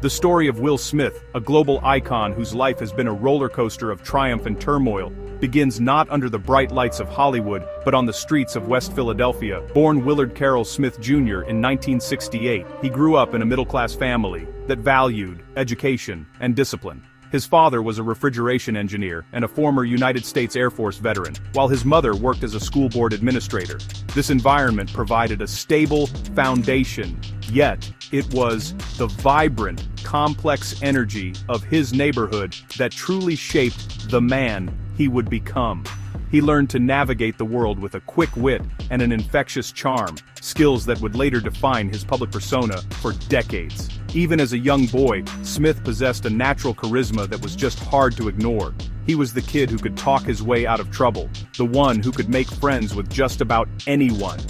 The story of Will Smith, a global icon whose life has been a roller coaster of triumph and turmoil, begins not under the bright lights of Hollywood, but on the streets of West Philadelphia. Born Willard Carroll Smith Jr. in 1968, he grew up in a middle-class family that valued education and discipline. His father was a refrigeration engineer and a former United States Air Force veteran, while his mother worked as a school board administrator. This environment provided a stable foundation, yet it was the vibrant, complex energy of his neighborhood that truly shaped the man he would become. He learned to navigate the world with a quick wit and an infectious charm, skills that would later define his public persona for decades. Even as a young boy, Smith possessed a natural charisma that was just hard to ignore. He was the kid who could talk his way out of trouble, the one who could make friends with just about anyone.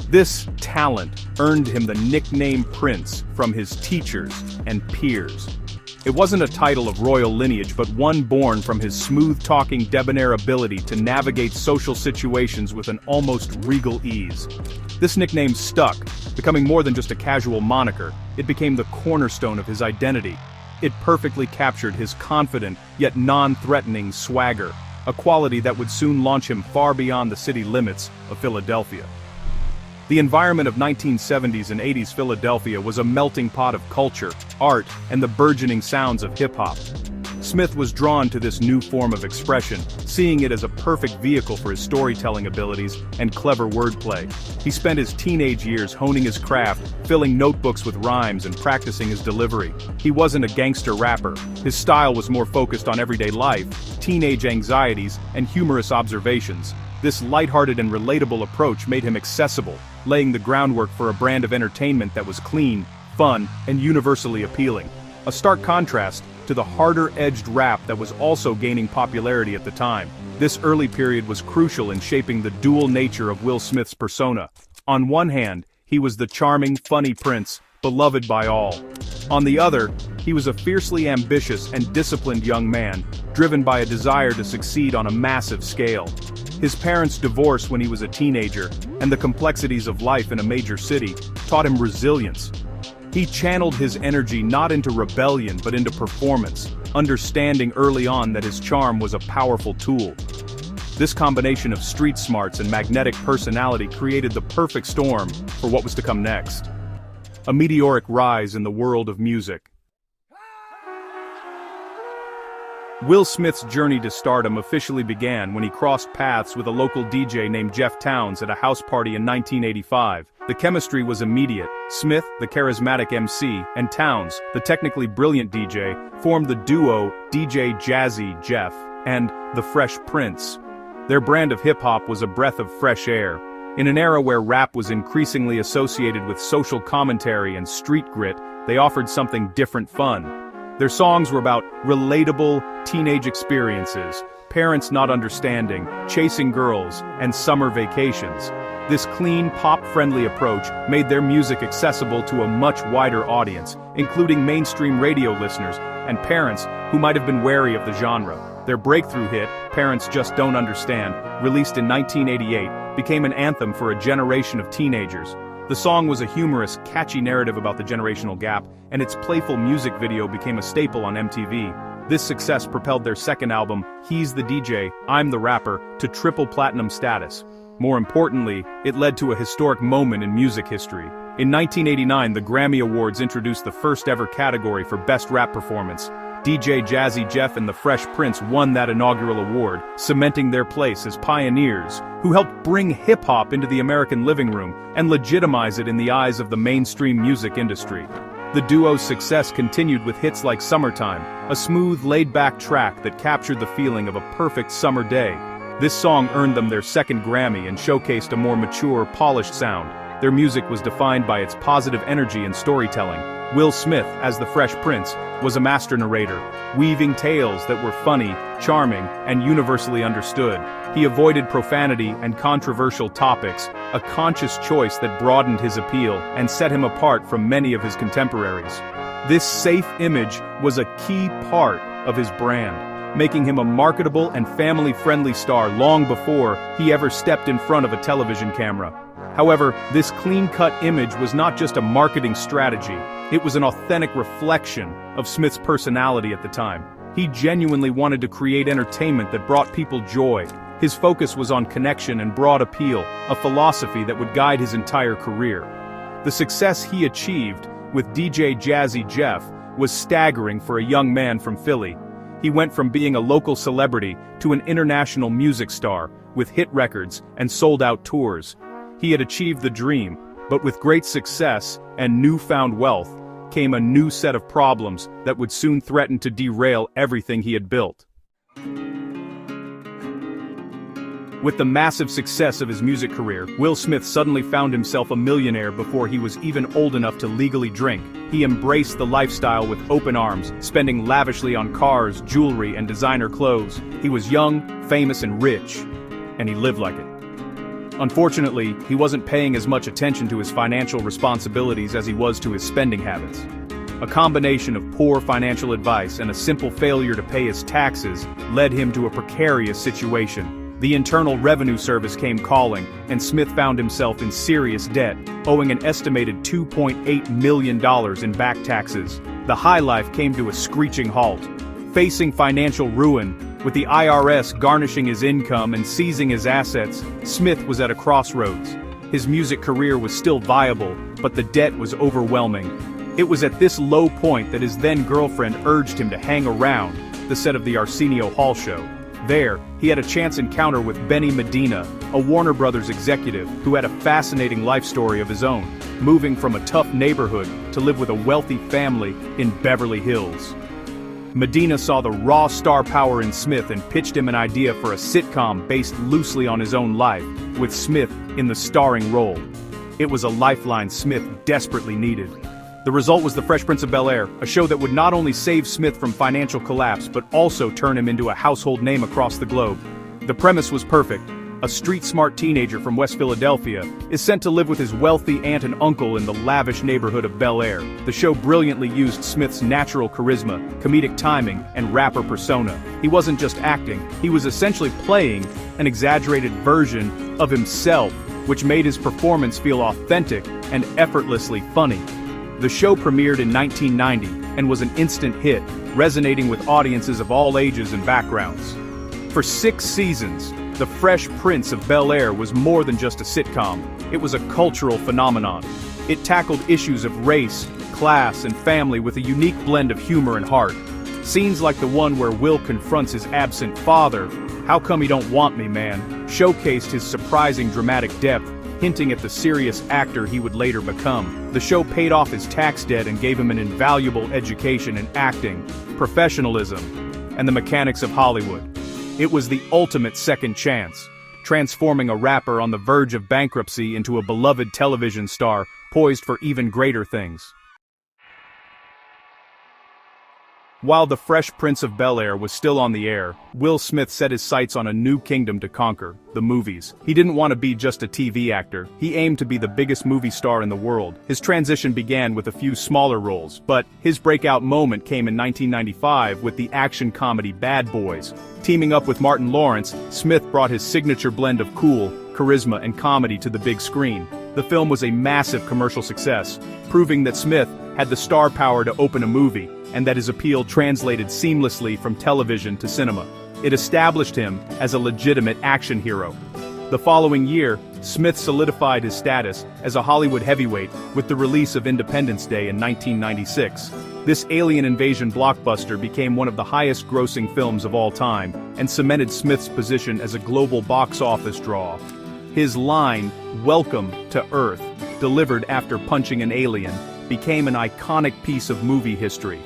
This talent earned him the nickname Prince from his teachers and peers. It wasn't a title of royal lineage, but one born from his smooth-talking, debonair ability to navigate social situations with an almost regal ease. This nickname stuck, becoming more than just a casual moniker. It became the cornerstone of his identity. It perfectly captured his confident, yet non-threatening swagger, a quality that would soon launch him far beyond the city limits of Philadelphia. The environment of 1970s and 80s Philadelphia was a melting pot of culture, art, and the burgeoning sounds of hip-hop. Smith was drawn to this new form of expression, seeing it as a perfect vehicle for his storytelling abilities and clever wordplay. He spent his teenage years honing his craft, filling notebooks with rhymes and practicing his delivery. He wasn't a gangster rapper. His style was more focused on everyday life, teenage anxieties, and humorous observations. This lighthearted and relatable approach made him accessible, laying the groundwork for a brand of entertainment that was clean, fun, and universally appealing. A stark contrast to the harder-edged rap that was also gaining popularity at the time. This early period was crucial in shaping the dual nature of Will Smith's persona. On one hand, he was the charming, funny prince, beloved by all. On the other, he was a fiercely ambitious and disciplined young man, driven by a desire to succeed on a massive scale. His parents' divorce when he was a teenager, and the complexities of life in a major city, taught him resilience. He channeled his energy not into rebellion but into performance, understanding early on that his charm was a powerful tool. This combination of street smarts and magnetic personality created the perfect storm for what was to come next. A meteoric rise in the world of music. Will Smith's journey to stardom officially began when he crossed paths with a local DJ named Jeff Towns at a house party in 1985. The chemistry was immediate. Smith, the charismatic MC, and Towns, the technically brilliant DJ, formed the duo DJ Jazzy Jeff and the Fresh Prince. Their brand of hip-hop was a breath of fresh air. In an era where rap was increasingly associated with social commentary and street grit, they offered something different fun. Their songs were about relatable teenage experiences, parents not understanding, chasing girls, and summer vacations. This clean, pop-friendly approach made their music accessible to a much wider audience, including mainstream radio listeners and parents who might have been wary of the genre. Their breakthrough hit, Parents Just Don't Understand, released in 1988, became an anthem for a generation of teenagers. The song was a humorous, catchy narrative about the generational gap, and its playful music video became a staple on MTV. This success propelled their second album, He's the DJ, I'm the Rapper, to triple platinum status. More importantly, it led to a historic moment in music history. In 1989, the Grammy Awards introduced the first ever category for Best Rap Performance. DJ Jazzy Jeff and the Fresh Prince won that inaugural award, cementing their place as pioneers who helped bring hip-hop into the American living room and legitimize it in the eyes of the mainstream music industry. The duo's success continued with hits like Summertime, a smooth, laid-back track that captured the feeling of a perfect summer day. This song earned them their second Grammy and showcased a more mature, polished sound. Their music was defined by its positive energy and storytelling. Will Smith, as the Fresh Prince, was a master narrator, weaving tales that were funny, charming, and universally understood. He avoided profanity and controversial topics, a conscious choice that broadened his appeal and set him apart from many of his contemporaries. This safe image was a key part of his brand, making him a marketable and family-friendly star long before he ever stepped in front of a television camera. However, this clean-cut image was not just a marketing strategy, it was an authentic reflection of Smith's personality at the time. He genuinely wanted to create entertainment that brought people joy. His focus was on connection and broad appeal, a philosophy that would guide his entire career. The success he achieved with DJ Jazzy Jeff was staggering for a young man from Philly. He went from being a local celebrity to an international music star, with hit records and sold-out tours. He had achieved the dream, but with great success and newfound wealth came a new set of problems that would soon threaten to derail everything he had built. With the massive success of his music career, Will Smith suddenly found himself a millionaire before he was even old enough to legally drink. He embraced the lifestyle with open arms, spending lavishly on cars, jewelry, and designer clothes. He was young, famous, and rich, and he lived like it. Unfortunately, he wasn't paying as much attention to his financial responsibilities as he was to his spending habits. A combination of poor financial advice and a simple failure to pay his taxes led him to a precarious situation. The Internal Revenue Service came calling, and Smith found himself in serious debt, owing an estimated $2.8 million in back taxes. The high life came to a screeching halt. Facing financial ruin, with the IRS garnishing his income and seizing his assets, Smith was at a crossroads. His music career was still viable, but the debt was overwhelming. It was at this low point that his then-girlfriend urged him to hang around the set of the Arsenio Hall show. There, he had a chance encounter with Benny Medina, a Warner Brothers executive who had a fascinating life story of his own, moving from a tough neighborhood to live with a wealthy family in Beverly Hills. Medina saw the raw star power in Smith and pitched him an idea for a sitcom based loosely on his own life, with Smith in the starring role. It was a lifeline Smith desperately needed. The result was The Fresh Prince of Bel-Air, a show that would not only save Smith from financial collapse but also turn him into a household name across the globe. The premise was perfect. A street-smart teenager from West Philadelphia is sent to live with his wealthy aunt and uncle in the lavish neighborhood of Bel-Air. The show brilliantly used Smith's natural charisma, comedic timing, and rapper persona. He wasn't just acting, he was essentially playing an exaggerated version of himself, which made his performance feel authentic and effortlessly funny. The show premiered in 1990 and was an instant hit, resonating with audiences of all ages and backgrounds. For 6 seasons, The Fresh Prince of Bel-Air was more than just a sitcom. It was a cultural phenomenon. It tackled issues of race, class, and family with a unique blend of humor and heart. Scenes like the one where Will confronts his absent father, "How come you don't want me, man?" showcased his surprising dramatic depth, hinting at the serious actor he would later become. The show paid off his tax debt and gave him an invaluable education in acting, professionalism, and the mechanics of Hollywood. It was the ultimate second chance, transforming a rapper on the verge of bankruptcy into a beloved television star poised for even greater things. While The Fresh Prince of Bel-Air was still on the air, Will Smith set his sights on a new kingdom to conquer, the movies. He didn't want to be just a TV actor, he aimed to be the biggest movie star in the world. His transition began with a few smaller roles, but his breakout moment came in 1995 with the action comedy Bad Boys. Teaming up with Martin Lawrence, Smith brought his signature blend of cool, charisma, and comedy to the big screen. The film was a massive commercial success, proving that Smith had the star power to open a movie, and that his appeal translated seamlessly from television to cinema. It established him as a legitimate action hero. The following year, Smith solidified his status as a Hollywood heavyweight with the release of Independence Day in 1996. This alien invasion blockbuster became one of the highest-grossing films of all time, and cemented Smith's position as a global box office draw. His line, "Welcome to Earth," delivered after punching an alien, became an iconic piece of movie history.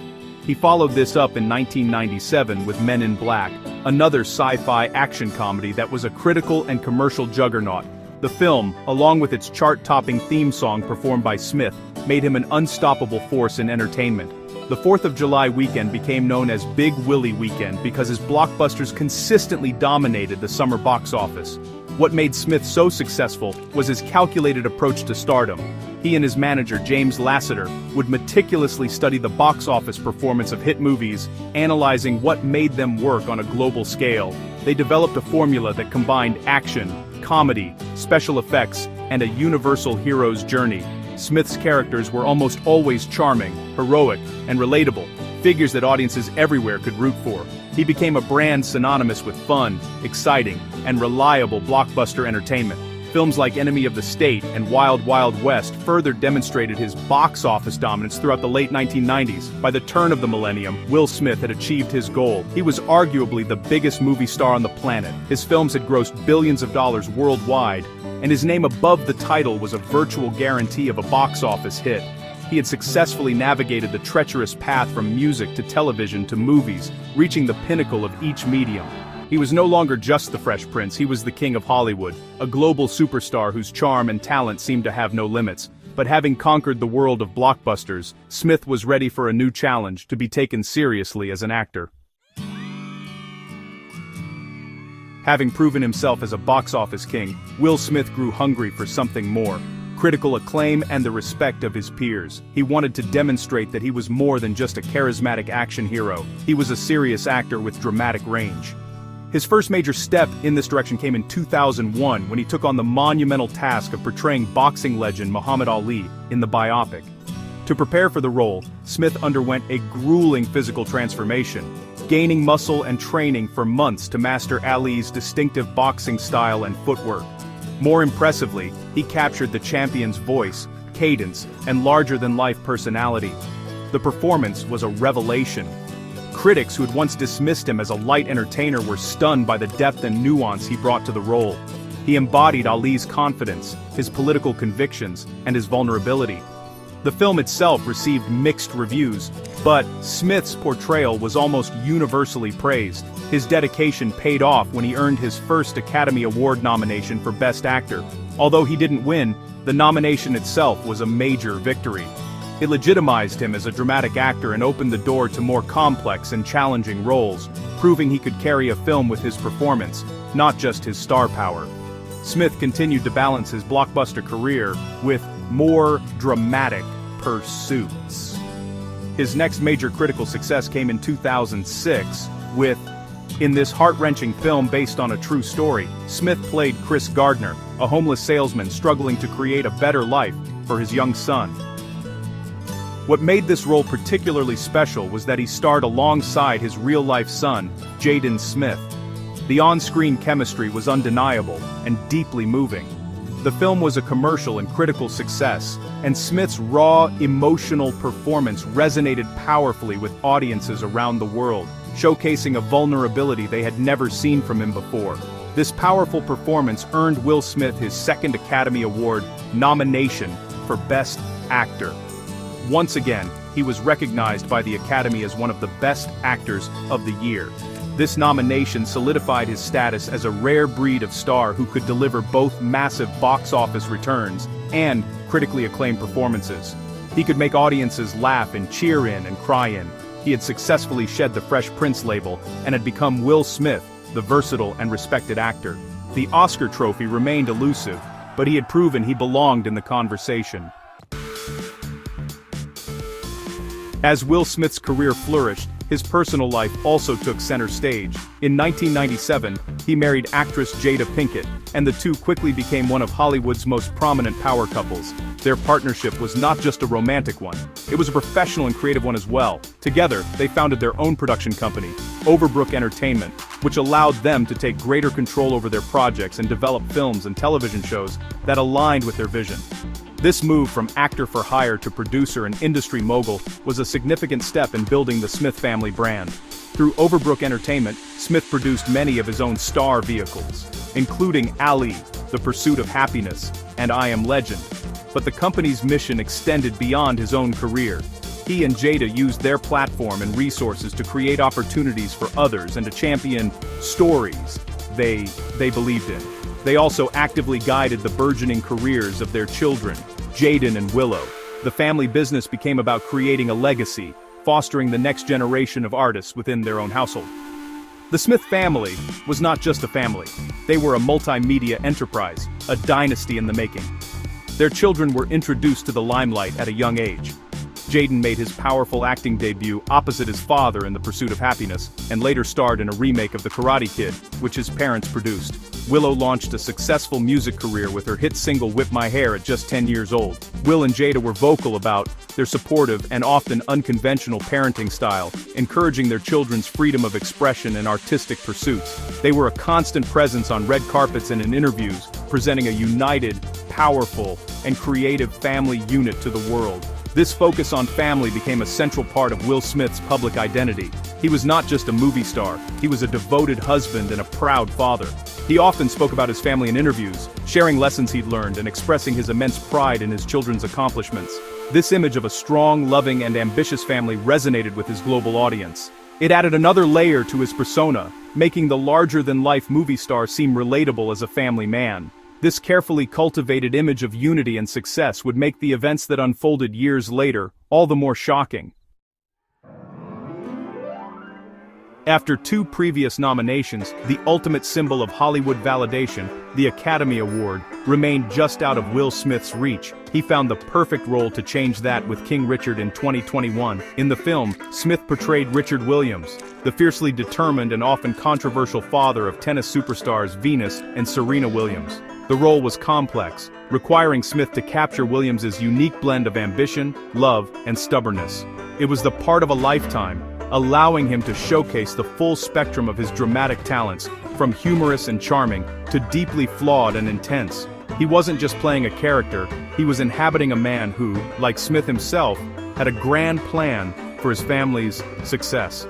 He followed this up in 1997 with Men in Black, another sci-fi action comedy that was a critical and commercial juggernaut. The film, along with its chart-topping theme song performed by Smith, made him an unstoppable force in entertainment. The 4th of July weekend became known as Big Willie Weekend because his blockbusters consistently dominated the summer box office. What made Smith so successful was his calculated approach to stardom. He and his manager, James Lasseter, would meticulously study the box office performance of hit movies, analyzing what made them work on a global scale. They developed a formula that combined action, comedy, special effects, and a universal hero's journey. Smith's characters were almost always charming, heroic, and relatable, figures that audiences everywhere could root for. He became a brand synonymous with fun, exciting, and reliable blockbuster entertainment. Films like Enemy of the State and Wild Wild West further demonstrated his box office dominance throughout the late 1990s. By the turn of the millennium, Will Smith had achieved his goal. He was arguably the biggest movie star on the planet. His films had grossed billions of dollars worldwide, and his name above the title was a virtual guarantee of a box office hit. He had successfully navigated the treacherous path from music to television to movies, reaching the pinnacle of each medium. He was no longer just the Fresh Prince, he was the king of Hollywood, a global superstar whose charm and talent seemed to have no limits. But having conquered the world of blockbusters, Smith was ready for a new challenge, to be taken seriously as an actor. Having proven himself as a box office king, Will Smith grew hungry for something more. Critical acclaim and the respect of his peers. He wanted to demonstrate that he was more than just a charismatic action hero. He was a serious actor with dramatic range. His first major step in this direction came in 2001 when he took on the monumental task of portraying boxing legend Muhammad Ali in the biopic. To prepare for the role, Smith underwent a grueling physical transformation, gaining muscle and training for months to master Ali's distinctive boxing style and footwork. More impressively, he captured the champion's voice, cadence, and larger-than-life personality. The performance was a revelation. Critics who had once dismissed him as a light entertainer were stunned by the depth and nuance he brought to the role. He embodied Ali's confidence, his political convictions, and his vulnerability. The film itself received mixed reviews, but Smith's portrayal was almost universally praised. His dedication paid off when he earned his first Academy Award nomination for Best Actor. Although he didn't win, the nomination itself was a major victory. It legitimized him as a dramatic actor and opened the door to more complex and challenging roles, proving he could carry a film with his performance, not just his star power. Smith continued to balance his blockbuster career with more dramatic pursuits. His next major critical success came in 2006 with, in this heart-wrenching film based on a true story, Smith played Chris Gardner, a homeless salesman struggling to create a better life for his young son. What made this role particularly special was that he starred alongside his real-life son, Jaden Smith. The on-screen chemistry was undeniable and deeply moving. The film was a commercial and critical success, and Smith's raw, emotional performance resonated powerfully with audiences around the world, showcasing a vulnerability they had never seen from him before. This powerful performance earned Will Smith his second Academy Award nomination for Best Actor. Once again, he was recognized by the Academy as one of the best actors of the year. This nomination solidified his status as a rare breed of star who could deliver both massive box office returns and critically acclaimed performances. He could make audiences laugh and cheer in and cry in. He had successfully shed the Fresh Prince label and had become Will Smith, the versatile and respected actor. The Oscar trophy remained elusive, but he had proven he belonged in the conversation. As Will Smith's career flourished, his personal life also took center stage. In 1997, he married actress Jada Pinkett, and the two quickly became one of Hollywood's most prominent power couples. Their partnership was not just a romantic one, it was a professional and creative one as well. Together, they founded their own production company, Overbrook Entertainment, which allowed them to take greater control over their projects and develop films and television shows that aligned with their vision. This move from actor for hire to producer and industry mogul was a significant step in building the Smith family brand. Through Overbrook Entertainment, Smith produced many of his own star vehicles, including Ali, The Pursuit of Happiness, and I Am Legend. But the company's mission extended beyond his own career. He and Jada used their platform and resources to create opportunities for others and to champion stories they believed in. They also actively guided the burgeoning careers of their children, Jaden and Willow. The family business became about creating a legacy, fostering the next generation of artists within their own household. The Smith family was not just a family. They were a multimedia enterprise, a dynasty in the making. Their children were introduced to the limelight at a young age. Jaden made his powerful acting debut opposite his father in The Pursuit of Happiness, and later starred in a remake of The Karate Kid, which his parents produced. Willow launched a successful music career with her hit single Whip My Hair at just 10 years old. Will and Jada were vocal about their supportive and often unconventional parenting style, encouraging their children's freedom of expression and artistic pursuits. They were a constant presence on red carpets and in interviews, presenting a united, powerful, and creative family unit to the world. This focus on family became a central part of Will Smith's public identity. He was not just a movie star, he was a devoted husband and a proud father. He often spoke about his family in interviews, sharing lessons he'd learned and expressing his immense pride in his children's accomplishments. This image of a strong, loving, and ambitious family resonated with his global audience. It added another layer to his persona, making the larger-than-life movie star seem relatable as a family man. This carefully cultivated image of unity and success would make the events that unfolded years later all the more shocking. After 2 previous nominations, the ultimate symbol of Hollywood validation, the Academy Award, remained just out of Will Smith's reach. He found the perfect role to change that with King Richard in 2021. In the film, Smith portrayed Richard Williams, the fiercely determined and often controversial father of tennis superstars Venus and Serena Williams. The role was complex, requiring Smith to capture Williams's unique blend of ambition, love, and stubbornness. It was the part of a lifetime, allowing him to showcase the full spectrum of his dramatic talents, from humorous and charming to deeply flawed and intense. He wasn't just playing a character, he was inhabiting a man who, like Smith himself, had a grand plan for his family's success.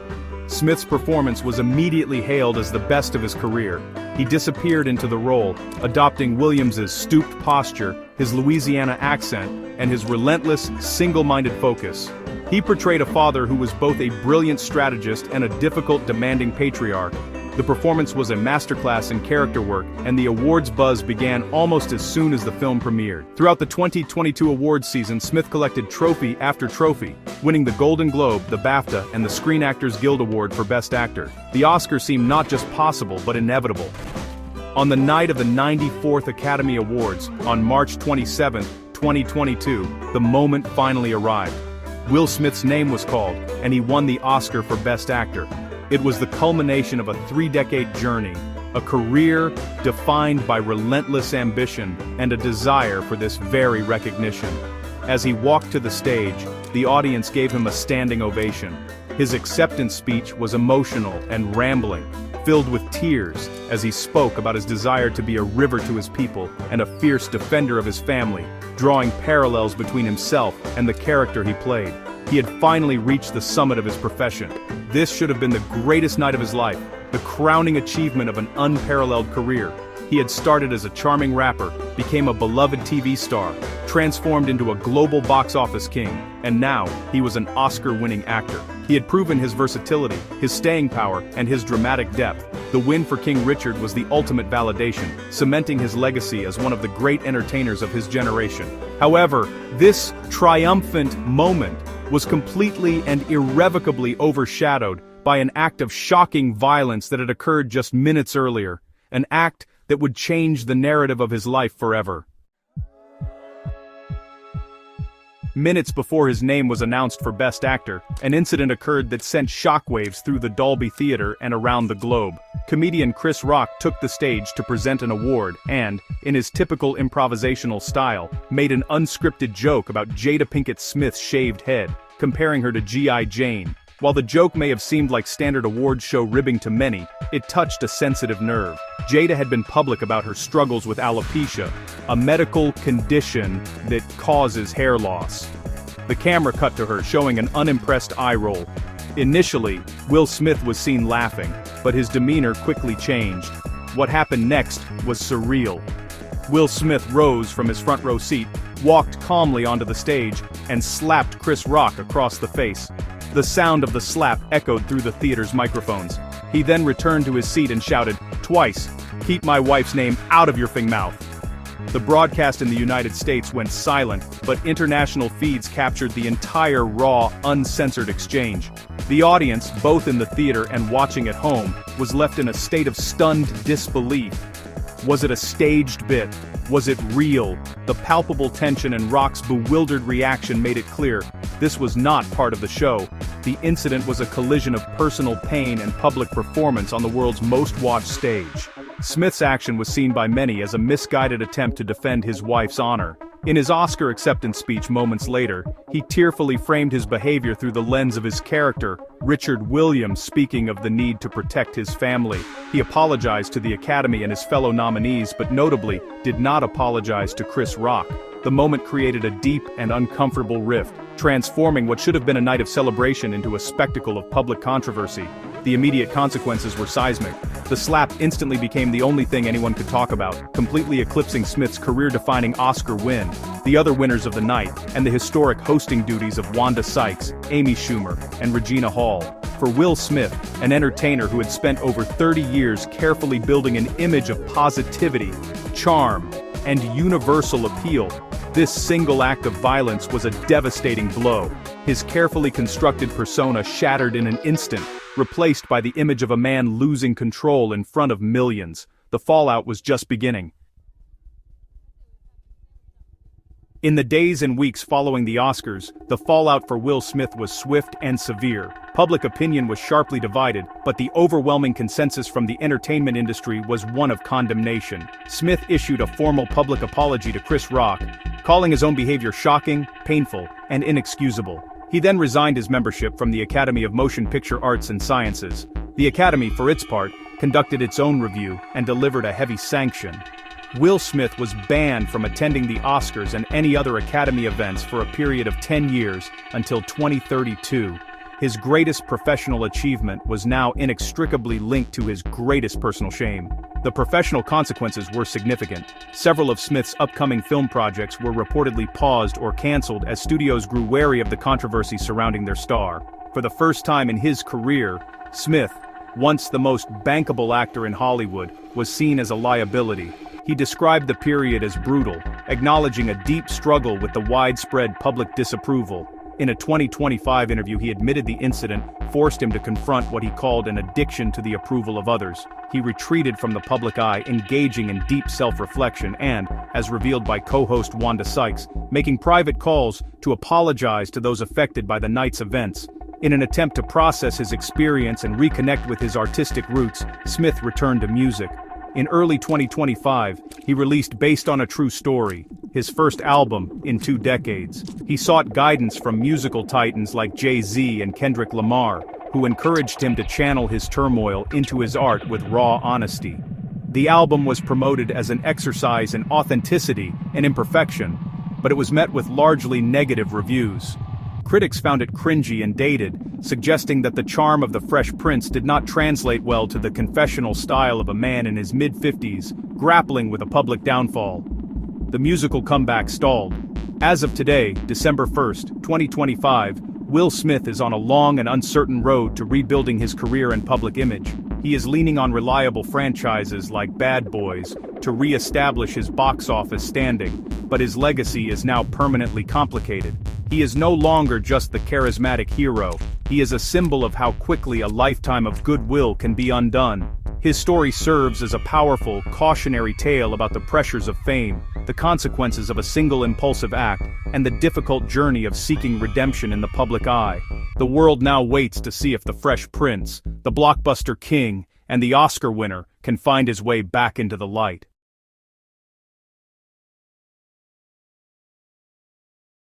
Smith's performance was immediately hailed as the best of his career. He disappeared into the role, adopting Williams's stooped posture, his Louisiana accent, and his relentless, single-minded focus. He portrayed a father who was both a brilliant strategist and a difficult, demanding patriarch. The performance was a masterclass in character work, and the awards buzz began almost as soon as the film premiered. Throughout the 2022 awards season, Smith collected trophy after trophy, winning the Golden Globe, the BAFTA, and the Screen Actors Guild Award for Best Actor. The Oscar seemed not just possible, but inevitable. On the night of the 94th Academy Awards, on March 27, 2022, the moment finally arrived. Will Smith's name was called, and he won the Oscar for Best Actor. It was the culmination of a 3-decade journey, a career defined by relentless ambition and a desire for this very recognition. As he walked to the stage, the audience gave him a standing ovation. His acceptance speech was emotional and rambling, filled with tears as he spoke about his desire to be a river to his people and a fierce defender of his family, drawing parallels between himself and the character he played. He had finally reached the summit of his profession. This should have been the greatest night of his life, the crowning achievement of an unparalleled career. He had started as a charming rapper, became a beloved TV star, transformed into a global box office king, and now he was an Oscar-winning actor. He had proven his versatility, his staying power, and his dramatic depth. The win for King Richard was the ultimate validation, cementing his legacy as one of the great entertainers of his generation. However, this triumphant moment was completely and irrevocably overshadowed by an act of shocking violence that had occurred just minutes earlier, an act that would change the narrative of his life forever. Minutes before his name was announced for Best Actor, an incident occurred that sent shockwaves through the Dolby Theater and around the globe. Comedian Chris Rock took the stage to present an award and, in his typical improvisational style, made an unscripted joke about Jada Pinkett Smith's shaved head, comparing her to G.I. Jane. While the joke may have seemed like standard awards show ribbing to many, it touched a sensitive nerve. Jada had been public about her struggles with alopecia, a medical condition that causes hair loss. The camera cut to her, showing an unimpressed eye roll. Initially, Will Smith was seen laughing, but his demeanor quickly changed. What happened next was surreal. Will Smith rose from his front row seat, walked calmly onto the stage, and slapped Chris Rock across the face. The sound of the slap echoed through the theater's microphones. He then returned to his seat and shouted, "Twice, keep my wife's name out of your mouth." The broadcast in the United States went silent, but international feeds captured the entire raw, uncensored exchange. The audience, both in the theater and watching at home, was left in a state of stunned disbelief. Was it a staged bit? Was it real? The palpable tension and Rock's bewildered reaction made it clear. This was not part of the show. The incident was a collision of personal pain and public performance on the world's most-watched stage. Smith's action was seen by many as a misguided attempt to defend his wife's honor. In his Oscar acceptance speech moments later, he tearfully framed his behavior through the lens of his character, Richard Williams, speaking of the need to protect his family. He apologized to the Academy and his fellow nominees, but notably did not apologize to Chris Rock. The moment created a deep and uncomfortable rift, transforming what should have been a night of celebration into a spectacle of public controversy. The immediate consequences were seismic. The slap instantly became the only thing anyone could talk about, completely eclipsing Smith's career-defining Oscar win, the other winners of the night, and the historic hosting duties of Wanda Sykes, Amy Schumer, and Regina Hall. For Will Smith, an entertainer who had spent over 30 years carefully building an image of positivity, charm, and universal appeal, this single act of violence was a devastating blow. His carefully constructed persona shattered in an instant, replaced by the image of a man losing control in front of millions. The fallout was just beginning. In the days and weeks following the Oscars, the fallout for Will Smith was swift and severe. Public opinion was sharply divided, but the overwhelming consensus from the entertainment industry was one of condemnation. Smith issued a formal public apology to Chris Rock, calling his own behavior shocking, painful, and inexcusable. He then resigned his membership from the Academy of Motion Picture Arts and Sciences. The Academy, for its part, conducted its own review and delivered a heavy sanction. Will Smith was banned from attending the Oscars and any other Academy events for a period of 10 years until 2032. His greatest professional achievement was now inextricably linked to his greatest personal shame. The professional consequences were significant. Several of Smith's upcoming film projects were reportedly paused or canceled as studios grew wary of the controversy surrounding their star. For the first time in his career, Smith, once the most bankable actor in Hollywood, was seen as a liability. He described the period as brutal, acknowledging a deep struggle with the widespread public disapproval. In a 2025 interview, he admitted the incident forced him to confront what he called an addiction to the approval of others. He retreated from the public eye, engaging in deep self-reflection and, as revealed by co-host Wanda Sykes, making private calls to apologize to those affected by the night's events. In an attempt to process his experience and reconnect with his artistic roots, Smith returned to music. In early 2025, he released Based on a True Story, his first album in 2 decades. He sought guidance from musical titans like Jay-Z and Kendrick Lamar, who encouraged him to channel his turmoil into his art with raw honesty. The album was promoted as an exercise in authenticity and imperfection, but it was met with largely negative reviews. Critics found it cringy and dated, suggesting that the charm of the Fresh Prince did not translate well to the confessional style of a man in his mid-50s, grappling with a public downfall. The musical comeback stalled. As of today, December 1st, 2025, Will Smith is on a long and uncertain road to rebuilding his career and public image. He is leaning on reliable franchises like Bad Boys to re-establish his box office standing, but his legacy is now permanently complicated. He is no longer just the charismatic hero, he is a symbol of how quickly a lifetime of goodwill can be undone. His story serves as a powerful, cautionary tale about the pressures of fame, the consequences of a single impulsive act, and the difficult journey of seeking redemption in the public eye. The world now waits to see if the Fresh Prince, the blockbuster king, and the Oscar winner can find his way back into the light.